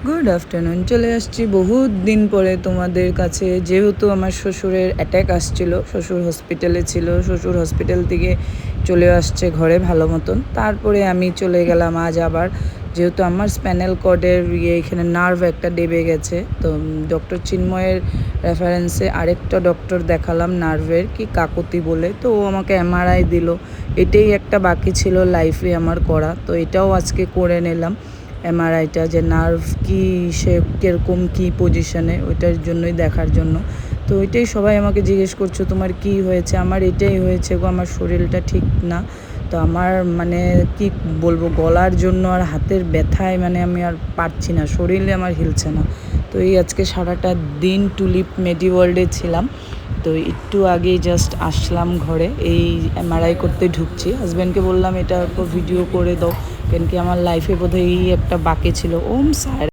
Good afternoon. চলে আসছি বহুত দিন পরে তোমাদের কাছে, যেহেতু আমার শ্বশুরের অ্যাটাক আসছিল, শ্বশুর হসপিটালে ছিল, শ্বশুর হসপিটাল থেকে চলে আসছে ঘরে ভালো মতন। তারপরে আমি চলে গেলাম আজ আবার, যেহেতু আমার স্প্যানাল কর্ডের এখানে নার্ভ একটা ডেবে গেছে, তো ডক্টর চিন্ময়ের রেফারেন্সে আরেকটা ডক্টর দেখালাম নার্ভের, কি কাকতি বলে, তো ও আমাকে এমআরআই দিল। এটাই একটা বাকি ছিল লাইফে আমার করা, তো এটাও আজকে করে নিলাম এমআরআইটা, যে নার্ভ কী, সে কীরকম কী পজিশনে, ওইটার জন্যই দেখার জন্য। তো ওইটাই সবাই আমাকে জিজ্ঞেস করছো তোমার কি হয়েছে। আমার এটাই হয়েছে গো, আমার শরীরটা ঠিক না। তো আমার মানে কি বলবো, গলার জন্য আর হাতের ব্যথায় মানে আমি আর পারছি না, শরীরে আমার হিলছে না। তো এই আজকে সারাটা দিন টুলিপ মেডিওয়ার্ল্ডে ছিলাম, তো একটু আগেই জাস্ট আসলাম ঘরে, এই এমআরআই করতে ঢুকছি। হাজব্যান্ডকে বললাম এটা ভিডিও করে দাও, কেন কি আমার লাইফে বোধহয় এই একটা বাকি ছিল। ওম সাহেব।